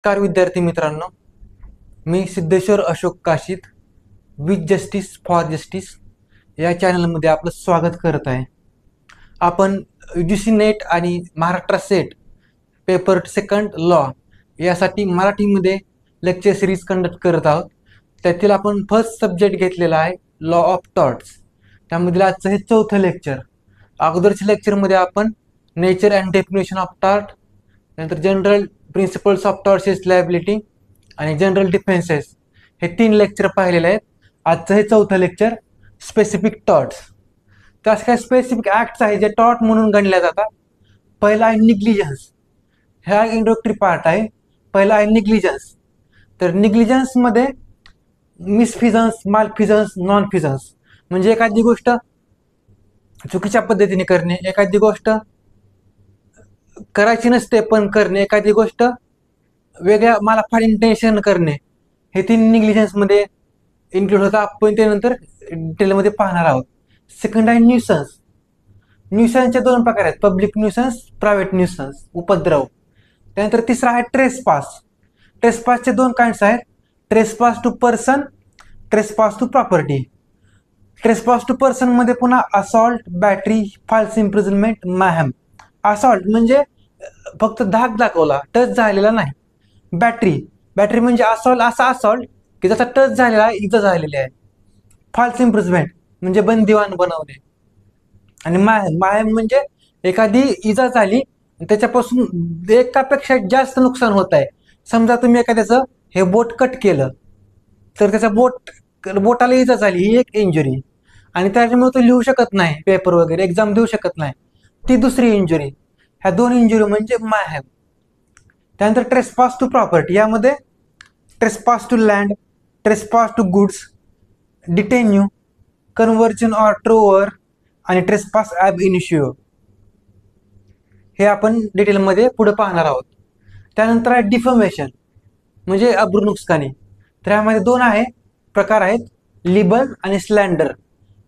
नमस्कार विद्यार्थी मित्रांनो, मी Siddheshwar Ashok काशीत with justice for justice या चॅनलमध्ये आपलं स्वागत करत आहे. आपण UGC नेट आणि Maharashtra set paper second law यासाठी मराठीमध्ये लेक्चर सिरीज कंडक्ट करत आहोत. त्यातील आपण फर्स्ट सब्जेक्ट घेतलेला आहे लॉ ऑफ टॉर्ट्स. त्यामधील आजचं हे चौथं लेक्चर. अगोदरच्या लेक्चरमध्ये आपण nature and definition of tort, नंतर general principles of torts liability आणि जनरल डिफेन्सेस हे 3 लेक्चर पाहिलेले आहेत. आजचं हे चौथं लेक्चर स्पेसिफिक टॉर्ट्स. त्यास काही स्पेसिफिक ॲक्ट्स आहे जे टॉर्ट म्हणून गणल्या जातात. पहिला आहे निग्लिजन्स. हा इंट्रोडक्टरी पार्ट आहे. पहिला आहे निग्लिजन्स. तर निग्लिजन्समध्ये मिसफिजन्स, मालफिजन्स, नॉन फिजन्स म्हणजे एखादी गोष्ट चुकीच्या पद्धतीने करणे, एखादी गोष्ट करायची नसते पण करणे, एखादी गोष्ट वेगळ्या मालाफाड इंटेन्शन करणे, हे 3 निग्लिजन्समध्ये इन्क्लूड होतं. आपण ते नंतर डिटेलमध्ये पाहणार आहोत. सेकंड आहे न्यूसन्स. न्यूसन्सचे 2 प्रकार आहेत, पब्लिक न्यूसन्स, प्रायव्हेट न्यूसन्स, उपद्रव. त्यानंतर तिसरा आहे ट्रेसपास. ट्रेसपासचे 2 काइंड्स आहेत, trespass to person, trespass to property. Trespass to person मध्ये पुन्हा assault, battery, false imprisonment, mayhem. Assault म्हणजे फक्त धाक दाखवला, टच झालेला नाही. बॅटरी म्हणजे असा असॉल्ट की ज्याचा टच झालेला आहे, इजा झालेली आहे. फॉल्स इम्प्रिझनमेंट म्हणजे बंदिवान बनवणे. आणि मॅहम म्हणजे एखादी इजा झाली त्याच्यापासून एकापेक्षा जास्त नुकसान होत आहे. समजा तुम्ही एखाद्याचं हे बोट कट केलं तर त्याचा बोटाला इजा झाली, ही एक इंजुरी, आणि त्याच्यामुळे तो लिहू शकत नाही, पेपर वगैरे एक्झाम देऊ शकत नाही, ती दुसरी इंजुरी. ह्या 2 इंजुरी म्हणजे मॅहम. त्यानंतर ट्रेसपास टू प्रॉपर्टी. यामध्ये trespass to land, trespass to goods, detinue, conversion or trover आणि ट्रेसपास ॲब इनिशियो हे आपण डिटेलमध्ये पुढे पाहणार आहोत. त्यानंतर आहे डिफमेशन म्हणजे अब्रू नुकसानी. तर यामध्ये 2 प्रकार आहेत, लिबल आणि स्लँडर.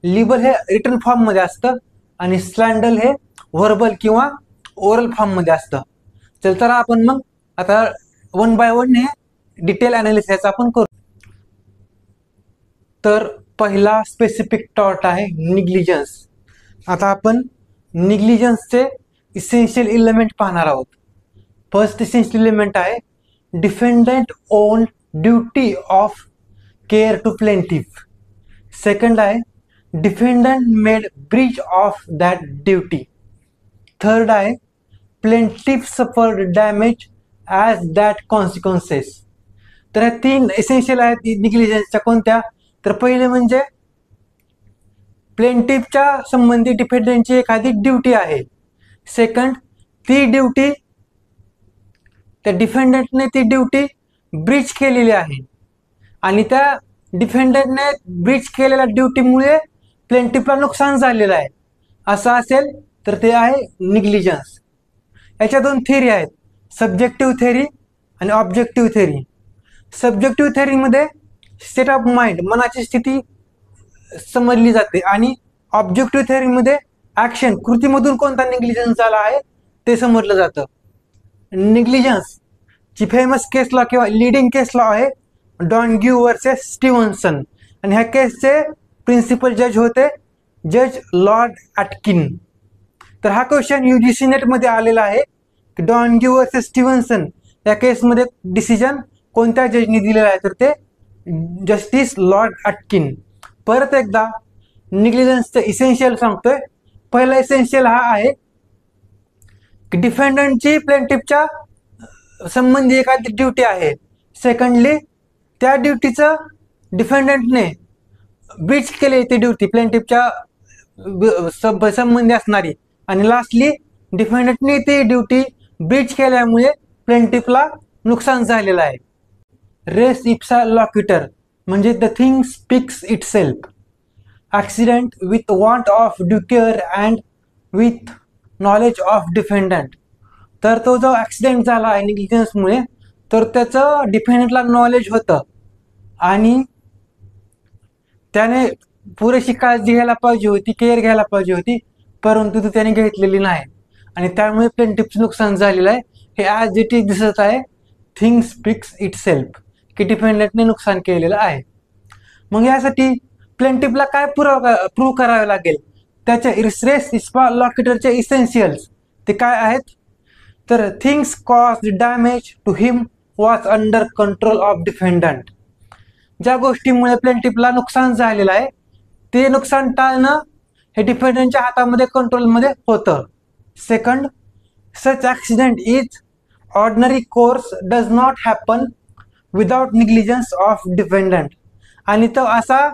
लिबल हे रिटन फॉर्ममध्ये असतं आणि स्लँडर हे व्हर्बल किंवा ओरल फॉर्ममध्ये असतं. तर आपण मग आता 1 बाय 1 हे डिटेल ॲनालिसिस आपण करू. तर पहिला स्पेसिफिक टॉर्ट आहे निग्लिजन्स. आता आपण निग्लिजन्सचे इसेन्शियल एलिमेंट पाहणार आहोत. फर्स्ट इसेन्शियल एलिमेंट आहे defendant owe duty of care to plaintiff. Second आहे defendant made breach of that duty. Third आहे plaintiff suffered damage as that consequences. तर ह्या 3 एसेन्शियल आहेत निग्लिजन्सच्या. कोणत्या? तर पहिले म्हणजे प्लेंटिफच्या संबंधी डिफेंडंटची एखादी ड्युटी आहे. सेकंड, ती ड्युटी त्या डिफेंडंटने ती ड्युटी ब्रीच केलेली आहे आणि त्या डिफेंडंटने ब्रीच केलेल्या ड्युटीमुळे प्लेंटिफला नुकसान झालेलं आहे, असं असेल तर ते आहे निग्लिजन्स. याच्या 2 थिअरी आहेत, सब्जेक्टिव्ह थेअरी आणि ऑब्जेक्टिव्ह थेअरी. सब्जेक्टिव्ह थेअरीमध्ये स्टेट ऑफ माइंड, मनाची स्थिती समजली जाते, आणि ऑब्जेक्टिव्ह थेअरीमध्ये ॲक्शन, कृतीमधून कोणता निग्लिजन्स झाला आहे ते समजलं जातं. निग्लिजन्सची फेमस केस लॉ किंवा लिडिंग केस लॉ आहे डॉनग्यू वर्सेस स्टीव्हन्सन, आणि ह्या केसचे प्रिन्सिपल जज होते जज लॉर्ड ॲटकिन. तर हा क्वेश्चन UGC नेटमध्ये आलेला आहे की डॉनग्यू वर्सेस स्टीव्हन्सन या केसमध्ये डिसिजन कोणत्या जजनी दिलेला आहे, तर ते जस्टिस लॉर्ड ॲटकिन. परत एकदा निग्लिजन्सचं इसेन्शियल सांगतोय. पहिला इसेन्शियल हा आहे की डिफेंडंटची प्लेंटिफच्या संबंधी एखादी ड्युटी आहे. सेकंडली, त्या ड्युटीचं डिफेंडंटने ब्रीच केली, ती ड्युटी प्लेंटिफच्या संबंधी असणारी. आणि लास्टली, डिफेंडंटने ती ड्युटी ब्रीच केल्यामुळे प्लेंटिफला नुकसान झालेलं आहे. रेस इप्सा लॉक्युटर म्हणजे the thing speaks itself. Accident with want of due care and with knowledge of defendant. तर तो जो ॲक्सिडेंट झाला आहे निग्लिजन्समुळे, तर त्याचं डिफेंडंटला नॉलेज होतं आणि त्याने पुरेशी काळजी घ्यायला पाहिजे होती, केअर घ्यायला पाहिजे होती, परंतु ती त्याने घेतलेली नाही आणि त्यामुळे प्लेंटिफचं नुकसान झालेलं आहे. हे ॲज इट इज दिसत आहे थिंग स्पीक्स इटसेल्फ, की डिफेंडंटने नुकसान केलेलं आहे. मग यासाठी प्लेंटिफला काय प्रूव्ह करावे लागेल, त्याचे रेस इस्पा लॉकेटरचे इसेन्शियल्स ते काय आहेत, तर things cause damage to him was under control of defendant. ज्या गोष्टीमुळे प्लेंटिफला नुकसान झालेलं आहे ते नुकसान टाळणं हे डिफेंडंटच्या हातामध्ये कंट्रोलमध्ये होतं. Second, such accident is ordinary course does not happen without negligence of defendant. आणि तो असा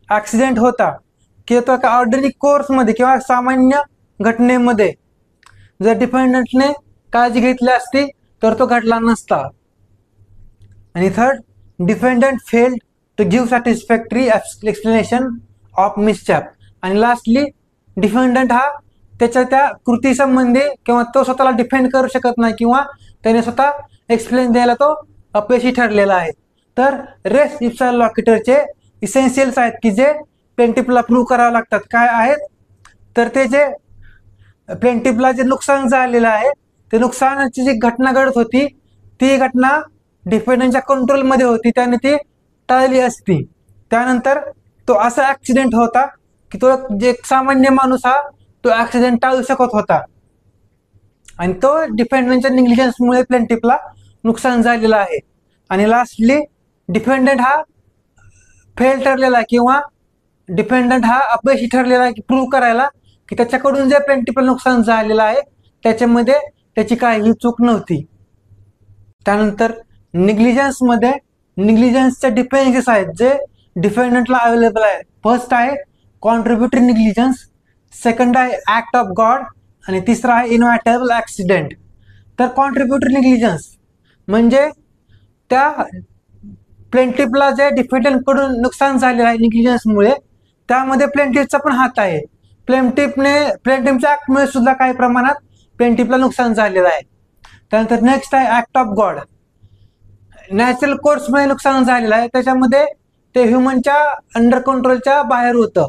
ॲक्सिडेंट होता की तो एका ऑर्डिनरी कोर्समध्ये किंवा सामान्य घटनेमध्ये जर डिफेंडंटने काळजी घेतली असती तर तो घडला नसता. आणि third, defendant failed to give satisfactory explanation of mischap. आणि लास्टली, डिफेंडंट हा त्याच्या त्या कृतीसंबंधी किंवा तो स्वतःला डिफेंड करू शकत नाही किंवा त्याने स्वतः एक्सप्लेन द्यायला तो अपयशी ठरलेला आहे. तर रेस इप्सा लॉकेटरचे इसेन्शियल्स आहेत की जे प्लेंटिफला प्रूव्ह करावं लागतात. काय आहेत, तर ते जे प्लेंटिफला जे नुकसान झालेलं आहे ते नुकसानाची जी घटना घडत होती ती घटना डिफेंडंटच्या कंट्रोलमध्ये होती, त्याने ती टाळली असती. त्यानंतर तो असा ॲक्सिडेंट होता की तो जे सामान्य माणूस हा तो ॲक्सिडेंट टाळू शकत होता आणि तो डिफेंडंटच्या निग्लिजन्समुळे प्लेंटिफला नुकसान झालेलं आहे. आणि लास्टली, डिफेंडंट हा फेल ठरलेला आहे किंवा डिफेंडंट हा अपयशी ठरलेला आहे की प्रूव्ह करायला की त्याच्याकडून जे प्लेंटिफला नुकसान झालेलं आहे त्याच्यामध्ये त्याची काहीही चूक नव्हती. त्यानंतर निग्लिजन्समध्ये निग्लिजन्सचे डिफेन्सेस आहेत जे डिफेंडंटला अवेलेबल आहे. फर्स्ट आहे कॉन्ट्रीब्युटरी निग्लिजन्स, सेकंड आहे ॲक्ट ऑफ गॉड आणि तिसरा आहे इनव्हायटेबल ॲक्सिडेंट. तर कॉन्ट्रीब्युटरी निग्लिजन्स म्हणजे त्या प्लेंटिफला जे डिफेंडंटकडून नुकसान झालेलं आहे निग्लिजन्समुळे त्यामध्ये प्लेंटिफचा पण हात आहे. प्लेंटिफच्या ॲक्टमुळे सुद्धा काही प्रमाणात प्लेंटिफला नुकसान झालेलं आहे. त्यानंतर नेक्स्ट आहे ॲक्ट ऑफ गॉड. नॅचरल कोर्समुळे नुकसान झालेलं आहे, त्याच्यामध्ये ते ह्युमनच्या अंडर कंट्रोलच्या बाहेर होतं,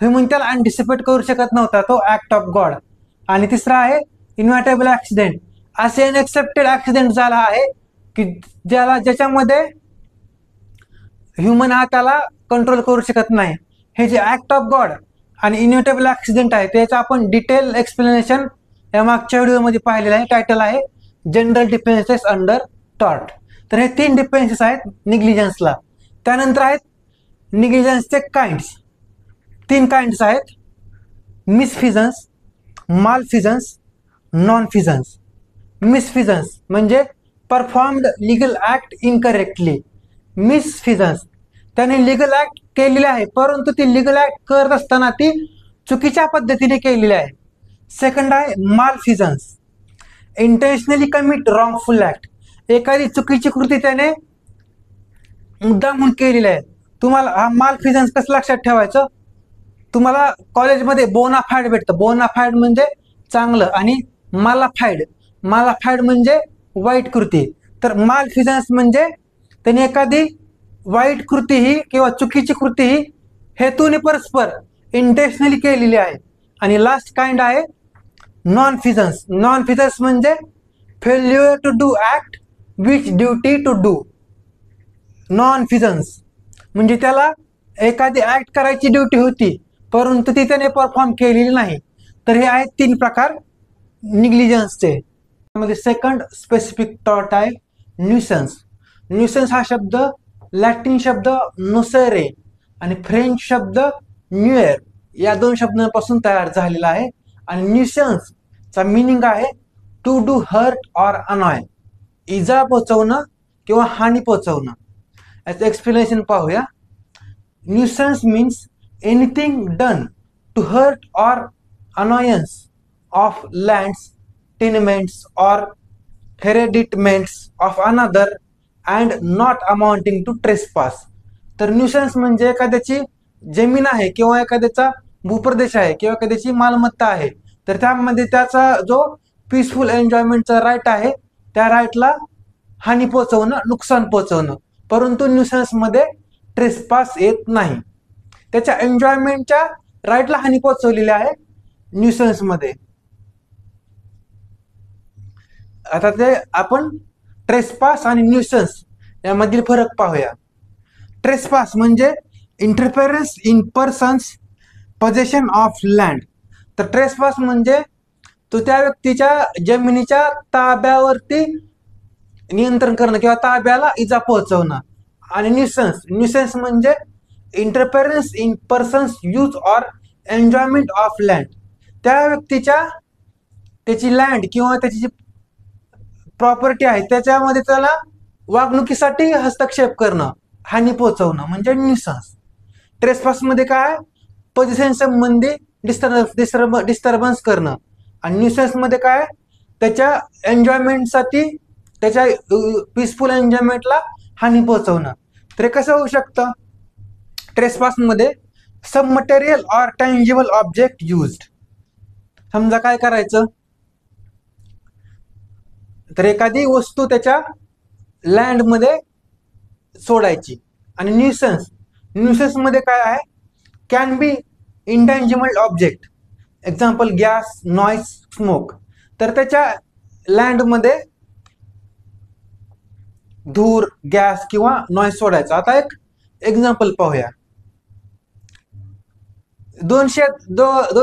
ह्युमन त्याला अँटिसिपेट करू शकत नव्हता, तो ॲक्ट ऑफ गॉड. आणि तिसरा आहे इन्व्हायटेबल ॲक्सिडेंट. असे अनएक्सेप्टेड ॲक्सिडेंट झाला आहे की ज्याच्यामध्ये ह्युमन हा त्याला कंट्रोल करू शकत नाही. हे जे ॲक्ट ऑफ गॉड आणि इन्व्हिटेबल ॲक्सिडेंट आहे त्याचं आपण डिटेल एक्सप्लेनेशन या मागच्या व्हिडिओमध्ये पाहिलेलं आहे. टायटल आहे जनरल डिफेन्सेस अंडर टॉर्ट. तर हे 3 डिफेन्सेस आहेत निग्लिजन्सला. त्यानंतर आहेत निग्लिजन्सचे काइंड्स. 3 काइंड्स आहेत, मिसफिजन्स, मालफिजन्स, नॉनफिजन्स. मिसफिजन्स म्हणजे परफॉर्म्ड लिगल ॲक्ट इनकरेक्टली. मिसफिजन्स त्याने लिगल ॲक्ट केलेली आहे परंतु ती लिगल ॲक्ट करत असताना ती चुकीच्या पद्धतीने केलेली आहे. सेकंड आहे मालफिजन्स, इंटेन्शनली कमिट रॉंगफुल ॲक्ट. एखादी चुकीची कृती त्याने मुद्दाम म्हणून केलेली आहे. तुम्हाला हा मालफिजन्स कसं लक्षात ठेवायचं, तुम्हाला कॉलेजमध्ये बोनाफाईड भेटतं. बोनाफाईड म्हणजे चांगलं आणि मालाफाईड म्हणजे वाईट कृती. तर मालफिजन्स म्हणजे त्याने एखादी वाईट कृती ही किंवा चुकीची कृती ही हेतूने परस्पर इंटेन्शनली केलेली आहे. आणि लास्ट काइंड आहे नॉनफिजन्स. नॉनफिजन्स म्हणजे failure to do act which duty to do. Nonfeasance म्हणजे त्याला एखादी ॲक्ट करायची ड्युटी होती परंतु ती त्याने परफॉर्म केलेली नाही. तर हे आहेत 3 प्रकार निग्लिजन्सचे. त्यामध्ये सेकंड स्पेसिफिक टॉर्ट आहे न्यूसन्स. न्यूसन्स हा शब्द लॅटिन शब्द नोसेरे आणि फ्रेंच शब्द न्यूएर या 2 शब्दांपासून तयार झालेला आहे. आणि न्यूसन्सचा मिनिंग आहे to do hurt or annoy, इजा पोचवणं किंवा हानी पोचवणं. याचं एक्सप्लेनेशन पाहूया. Nuisance means anything done to hurt or annoyance of lands, tenements or hereditaments of another and not amounting to trespass. तर न्यूसन्स म्हणजे एखाद्याची जमीन आहे किंवा एखाद्याचा भूप्रदेश आहे किंवा एखाद्याची मालमत्ता आहे तर त्यामध्ये त्याचा जो पीसफुल एन्जॉयमेंटचा राईट आहे त्या राईटला हानी पोचवणं, नुकसान पोचवणं. परंतु न्यूसन्समध्ये ट्रेसपास येत नाही. त्याच्या एन्जॉयमेंटच्या राईटला हानी पोचवलेली आहे न्यूसन्समध्ये. आता ते आपण ट्रेसपास आणि न्यूसन्स यामधील फरक पाहूया. ट्रेसपास म्हणजे interference in persons possession of land. तर ट्रेसपास म्हणजे तो त्या व्यक्तीच्या जमिनीच्या ताब्यावरती नियंत्रण करणं किंवा ताब्याला इजा पोहोचवणं. आणि न्यूसन्स म्हणजे interference in persons use or enjoyment of land. त्या व्यक्तीच्या त्याची लँड किंवा त्याची जी प्रॉपर्टी आहे त्याच्यामध्ये त्याला वागणुकीसाठी हस्तक्षेप करणं, हानी पोहोचवणं म्हणजे न्यूसन्स. ट्रेसपासमध्ये काय पोझिशन संबंधी डिस्टर्बन्स करणं. आणि न्यूसन्समध्ये काय त्याच्या एन्जॉयमेंटसाठी त्याच्या पीसफुल एन्जॉयमेंटला हानी पोहोचवणं. तर हे कसं होऊ शकतं? ट्रेसपासमध्ये some material or tangible object used. समजा काय करायचं, तर एखादी वस्तू त्याच्या लँडमध्ये सोडायची. आणि न्यूसन्स मध्ये काय आहे, can be intangible object, example gas, noise, smoke. तर त्याच्या लँडमध्ये धूर, गॅस किंवा नॉईज सोडायचा. आता एक एक्झाम्पल पाहूया. दोन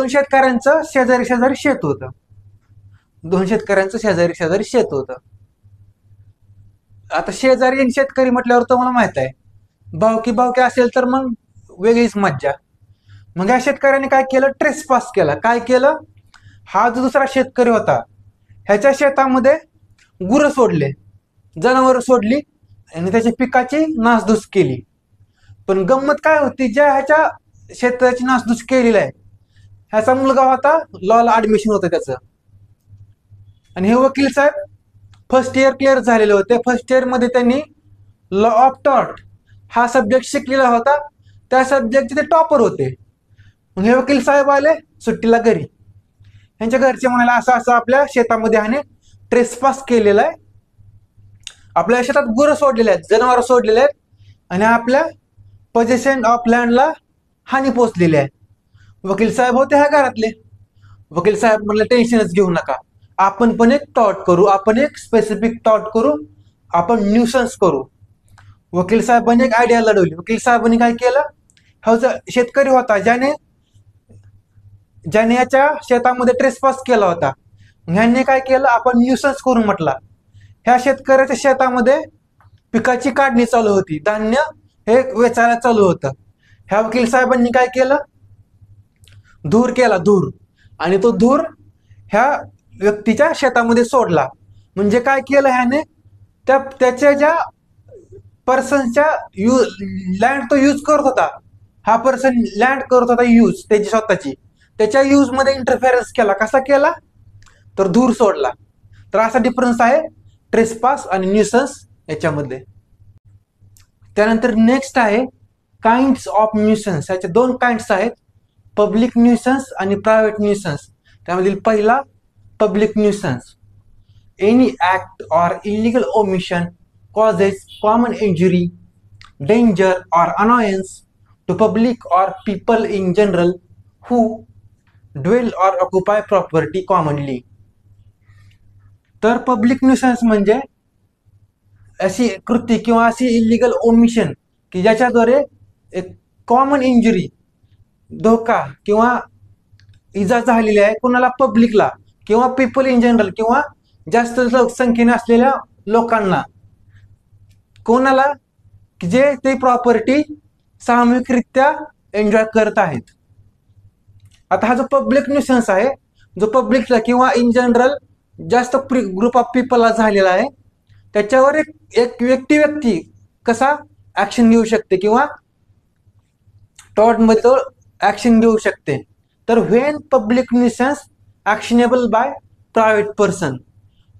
शेतकऱ्यांचं शेजारी शेजारी शेत होतं. आता शेजारी आणि शेतकरी म्हटल्यावर तुम्हाला माहित आहे, भावकी असेल तर मग वेगळीच मज्जा. मग या शेतकऱ्याने काय केलं, ट्रेसपास केला. काय केलं, हा जो दुसरा शेतकरी होता ह्याच्या शेतामध्ये गुरं सोडले, जनावरं सोडली आणि त्याच्या पिकाची नासधूस केली. पण गंमत काय होती, ज्या ह्याच्या शेताची नासधूस केलेली आहे ह्याचा मुलगा होता, लॉला ऍडमिशन होतं त्याचं. आणि हे वकील साहेब फर्स्ट इयर क्लिअर झालेले होते. फर्स्ट इयर मध्ये त्यांनी लॉ ऑफ टॉर्ट हा सब्जेक्ट शिकलेला होता. त्या सब्जेक्टचे ते टॉपर होते. मग हे वकील साहेब आले सुट्टीला घरी. यांच्या घरचे म्हणाले असं असं आपल्या शेतामध्ये ह्याने ट्रेसपास केलेला आहे, आपल्या शेतात गुरं सोडलेले आहेत, जनावर सोडलेले आहेत आणि आपल्या पोझेशन ऑफ लँडला हानी पोचलेली आहे. वकील साहेब होते ह्या घरातले. वकील साहेब म्हणले टेन्शनच घेऊ नका, आपण पण एक टॉट करू, आपण एक स्पेसिफिक टॉट करू, आपण न्यूसन्स करू. वकील साहेबांनी एक आयडिया लढवली. वकील साहेबांनी काय केलं, हा जो शेतकरी होता ज्याने याच्या शेतामध्ये ट्रेसपास केला होता, ह्यांनी काय केलं, आपण न्यूसन्स करून म्हटला. ह्या शेतकऱ्याच्या शेतामध्ये पिकाची काढणी चालू होती, धान्य हे वेचायला चालू होतं. ह्या वकील साहेबांनी काय केलं, धूर केला, धूर. आणि तो धूर ह्या व्यक्तीच्या शेतामध्ये सोडला. म्हणजे काय केलं ह्याने, त्याच्या ज्या पर्सनच्या लँड तो यूज करत होता, हा पर्सन लँड करत होता यूज त्याची स्वतःची, त्याच्या यूज मध्ये इंटरफेरन्स केला. कसा केला, तर धूर सोडला. तर असा डिफरन्स आहे ट्रेसपास आणि न्यूसन्स याच्यामध्ये. त्यानंतर नेक्स्ट आहे काइंड्स ऑफ न्यूसन्स. याचे दोन काइंड्स आहेत, पब्लिक न्यूसन्स आणि प्रायव्हेट न्यूसन्स. त्यामधील पहिला public nuisance. Any act or illegal omission causes common injury, danger or annoyance to public or people in general who dwell or occupy property commonly. तर public nuisance म्हणजे अशी कृती किंवा अशी illegal omission की ज्याच्याद्वारे एक कॉमन इंजुरी, धोका किंवा इजा झालेली आहे कोणाला, पब्लिकला किंवा पीपल इन जनरल किंवा जास्त लोकसंख्येने असलेल्या लोकांना, कोणाला की जे ते प्रॉपर्टी सामूहिकरित्या एन्जॉय करत आहेत. आता हा जो पब्लिक न्यूसन्स आहे, जो पब्लिकला किंवा इन जनरल जास्त ग्रुप ऑफ पीपलला झालेला आहे, त्याच्यावर एक व्यक्ती कसा ऍक्शन घेऊ शकते किंवा टॉर्टमध्ये तो ऍक्शन घेऊ शकते. तर when public nuisance actionable by private person.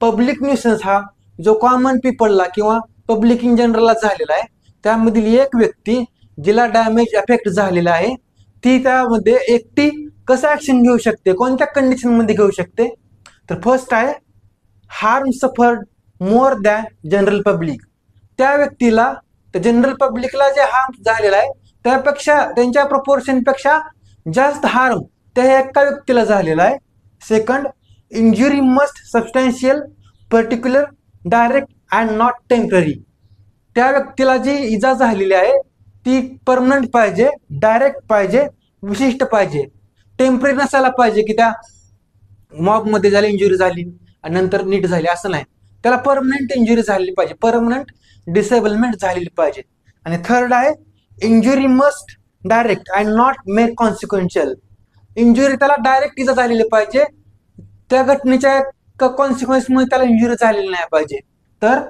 Public nuisance हा जो कॉमन पीपलला किंवा पब्लिक इन जनरलला झालेला आहे, त्यामधील एक व्यक्ती जिला डॅमेज इफेक्ट झालेला आहे, ती त्यामध्ये एकटी कसं ऍक्शन घेऊ शकते, कोणत्या कंडिशन मध्ये घेऊ शकते. तर फर्स्ट आहे harm suffered more than general public. त्या व्यक्तीला, त्या जनरल पब्लिकला जे हार्म झालेला आहे त्यापेक्षा, त्यांच्या प्रपोर्शनपेक्षा जास्त हार्म त्या एका व्यक्तीला झालेला आहे. Second, injury must substantial, particular, direct and not temporary. त्या व्यक्तीला जी इजा झालेली आहे ती परमनंट पाहिजे, डायरेक्ट पाहिजे, विशिष्ट पाहिजे. टेम्पररी नसायला पाहिजे की त्या मॉबमध्ये झाली, इंजुरी झाली आणि नंतर नीट झाली, असं नाही. त्याला परमनंट इंजुरी झालेली पाहिजे, परमनंट डिसेबलमेंट झालेली पाहिजे. आणि थर्ड आहे injury must direct and not make consequential. Injury त्याला डायरेक्ट इजा झालेली पाहिजे, त्या घटनेच्या कॉन्सिक्वेन्समुळे त्याला इंजुरी झालेली नाही पाहिजे. तर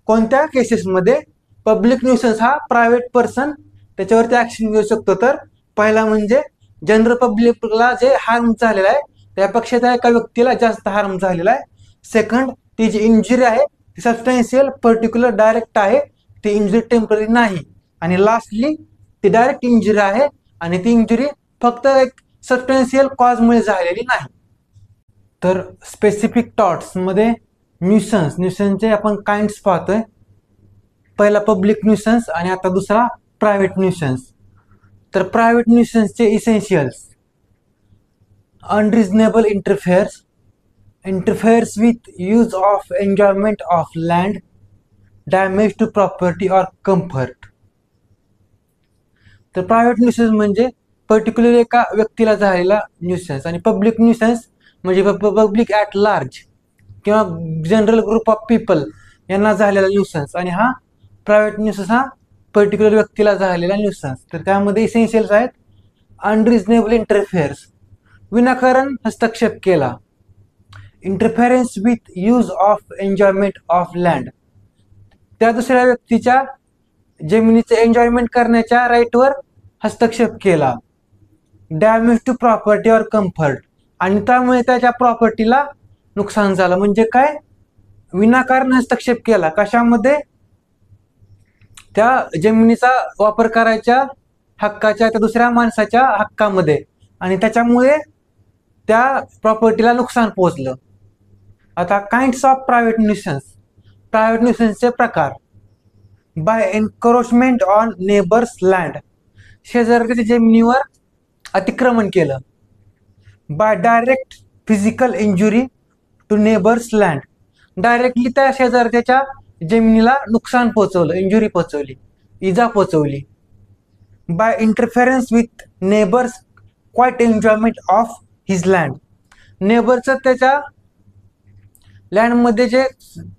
कोणत्या केसेसमध्ये पब्लिक न्यूसन्स हा प्रायव्हेट पर्सन त्याच्यावरती ऍक्शन घेऊ शकतो? तर पहिला म्हणजे जनरल पब्लिकला जे हार्म झालेला आहे त्यापेक्षा त्या एका व्यक्तीला जास्त हार्म झालेला आहे. सेकंड, ती जी इंजुरी आहे ती सबस्टॅन्शियल, पर्टिक्युलर, डायरेक्ट आहे, ती इंजुरी टेम्पररी नाही. आणि लास्टली ती डायरेक्ट इंजुरी आहे आणि ती इंजुरी फक्त एक सबस्टॅन्शियल कॉजमुळे झालेली नाही. तर स्पेसिफिक टॉर्ट्समध्ये न्यूसन्सचे आपण काइंड्स पाहतोय. पहिला पब्लिक न्यूसन्स आणि आता दुसरा प्रायव्हेट न्यूसन्स. तर प्रायव्हेट न्यूसन्सचे essentials: unreasonable interferes with use of enjoyment of land, damage to property or comfort. तर प्रायव्हेट न्यूसन्स म्हणजे पर्टिक्युलर एका व्यक्तीला झालेला न्यूसन्स, आणि पब्लिक न्यूसन्स म्हणजे पब्लिक ॲट लार्ज किंवा जनरल ग्रुप ऑफ पीपल यांना झालेला न्यूसन्स. आणि हा प्रायव्हेट न्यूसन्स हा पर्टिक्युलर व्यक्तीला झालेला न्यूसन्स. तर त्यामध्ये इसेन्शियल्स आहेत: अनरिजनेबल इंटरफेअर्स, विनाकारण हस्तक्षेप केला; interference with use of enjoyment of land, त्या दुसऱ्या व्यक्तीच्या जमिनीचे एन्जॉयमेंट करण्याच्या राईटवर हस्तक्षेप केला; damage to property or comfort, आणि त्यामुळे त्याच्या प्रॉपर्टीला नुकसान झालं. म्हणजे काय? विनाकारण हस्तक्षेप केला. कशामध्ये? त्या जमिनीचा वापर करायच्या हक्काच्या त्या दुसऱ्या माणसाच्या हक्कामध्ये, आणि त्याच्यामुळे त्या प्रॉपर्टीला नुकसान पोहोचलं. आता kinds of private nuisance. Private न्यूसन्सचे प्रकार: by encroachment on neighbours land, शेजारच्या जमिनीवर अतिक्रमण केलं; by direct physical injury to neighbours land, directly त्या शेजारच्या जमिनीला नुकसान पोहोचवलं, इंजुरी पोहोचवली, इजा पोहोचवली; by interference with neighbours quiet enjoyment of his land, नेबरचं त्याच्या लँडमध्ये जे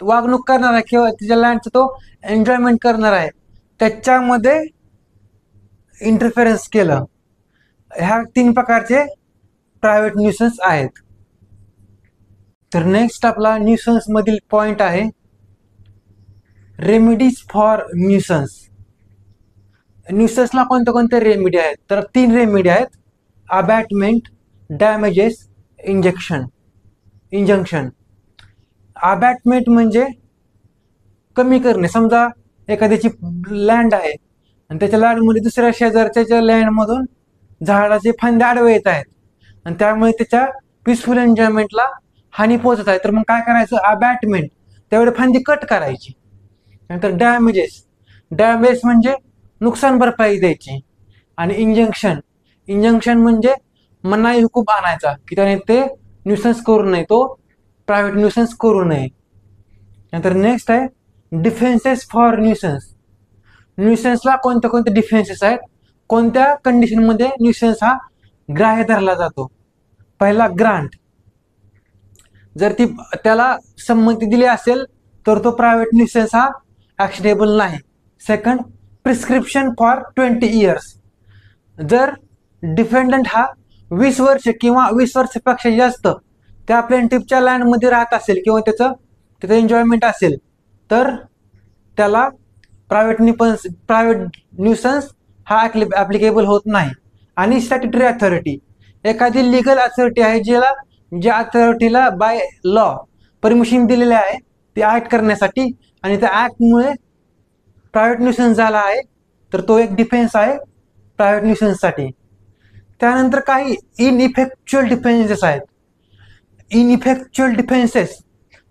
वागणूक करणार आहे किंवा त्याच्या लँडचं तो एन्जॉयमेंट करणार आहे त्याच्यामध्ये इंटरफेरन्स केलं. ह्या 3 प्रकारचे प्रायव्हेट न्यूसन्स आहेत. तर नेक्स्ट आपला न्यूसन्स मधील पॉइंट आहे रेमेडीज फॉर न्यूसन्स. न्यूसन्सला कोणते रेमेडी आहेत? तर 3 रेमेडी आहेत: अबॅटमेंट, डॅमेजेस, इंजंक्शन. अबॅटमेंट म्हणजे कमी करणे. समजा एखाद्याची लँड आहे आणि त्याच्या लँडमध्ये दुसऱ्या शेजारच्या लँडमधून झाडाचे फांदे आडवे येत आहेत आणि त्यामुळे त्याच्या पीसफुल एन्जॉयमेंटला हानी पोहोचत आहे. तर मग काय करायचं? अबॅटमेंट, त्यावेळी फांदी कट करायची. नंतर डॅमेज म्हणजे नुकसान भरपाई द्यायची. आणि इंजंक्शन म्हणजे मनाई हुकूम आणायचा की त्याने ते न्यूसन्स करू नये, तो प्रायव्हेट न्यूसन्स करू नये. नंतर नेक्स्ट आहे डिफेन्सेस फॉर न्यूसन्स. न्यूसन्सला कोणते डिफेन्सेस आहेत? कोणत्या कंडिशनमध्ये न्यूसन्स हा ग्राह्य धरला जातो? पहिला, ग्रांट, जर ती त्याला संमती दिली असेल तर तो प्रायव्हेट न्यूसन्स हा ॲक्शनेबल नाही. सेकंड, प्रिस्क्रिप्शन फॉर 20 इयर्स, जर डिफेंडंट हा 20 वर्ष किंवा 20 वर्षापेक्षा जास्त त्या प्लेंटिफच्या लँडमध्ये राहत असेल किंवा त्याचं एन्जॉयमेंट असेल तर त्याला प्रायव्हेट न्यूसन्स हा ॲप्लिकेबल होत नाही. आणि स्टॅट्युटरी अथॉरिटी, एखादी लिगल अथॉरिटी आहे ज्या अथॉरिटीला बाय लॉ परमिशन दिलेले आहे ते ॲक्ट करण्यासाठी आणि त्या ॲक्टमुळे प्रायव्हेट न्यूसन्स झाला आहे तर तो एक डिफेन्स आहे प्रायव्हेट न्यूसन्ससाठी. त्यानंतर काही इनइफेक्च्युअल डिफेन्सेस आहेत. इनइफेक्च्युअल डिफेन्सेस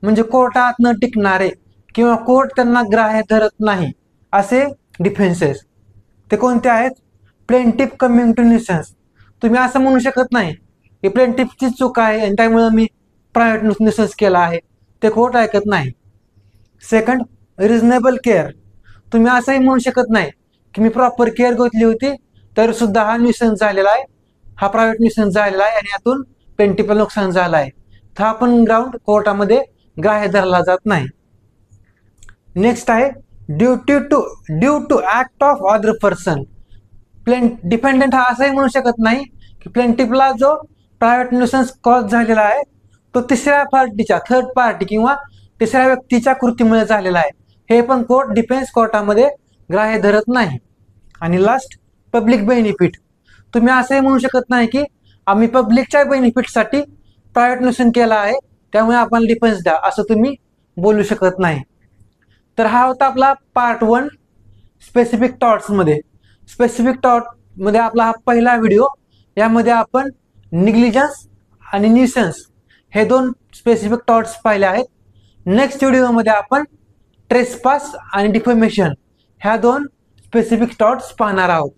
म्हणजे कोर्टात न टिकणारे किंवा कोर्ट त्यांना ग्राह्य धरत नाही असे डिफेन्सेस. ते कोणते आहेत? प्लेंटिफ कमिंग टू न्यूसन्स, तुम्ही असं म्हणू शकत नाही की प्लेंटिफची चूक आहे आणि त्यामुळे मी प्रायव्हेट न्यूसन्स केला आहे, ते कोर्ट ऐकत नाही. Second, reasonable care. तुम्ही असंही म्हणू शकत नाही की मी प्रॉपर केअर घेतली होती तर सुद्धा हा न्यूसन्स झालेला आहे, हा प्रायव्हेट न्यूसन्स झालेला आहे आणि यातून प्लेंटिफुल नुकसान झालं आहे. तर हा पण ग्राउंड कोर्टामध्ये ग्राह्य धरला जात नाही. नेक्स्ट आहे due to act of other person. Dependent हा असंही म्हणू शकत नाही की प्लेंटिफला जो प्रायव्हेट न्यूसन्स कॉज झालेला आहे तो तिसऱ्या पार्टीच्या, थर्ड पार्टी किंवा तिसऱ्या व्यक्तीच्या कृतीमुळे झालेला आहे. हे पण कोर्ट डिफेन्स कोर्टामध्ये ग्राह्य धरत नाही. आणि लास्ट, पब्लिक बेनिफिट. तुम्ही असंही म्हणू शकत नाही की आम्ही पब्लिकच्या बेनिफिटसाठी प्रायव्हेट न्यूसन्स केला आहे त्यामुळे आपण डिफेन्स द्या, असं तुम्ही बोलू शकत नाही. तर हा होता आपला पार्ट 1 स्पेसिफिक टॉर्ट्समध्ये. स्पेसिफिक टॉर्टमध्ये आपला हा पहिला व्हिडिओ. यामध्ये आपण निग्लिजन्स आणि न्यूसन्स हे 2 स्पेसिफिक टॉर्ट्स पाहिले आहेत. नेक्स्ट व्हिडिओमध्ये आपण ट्रेसपास आणि डिफॉर्मेशन ह्या 2 स्पेसिफिक टॉर्ट्स पाहणार आहोत.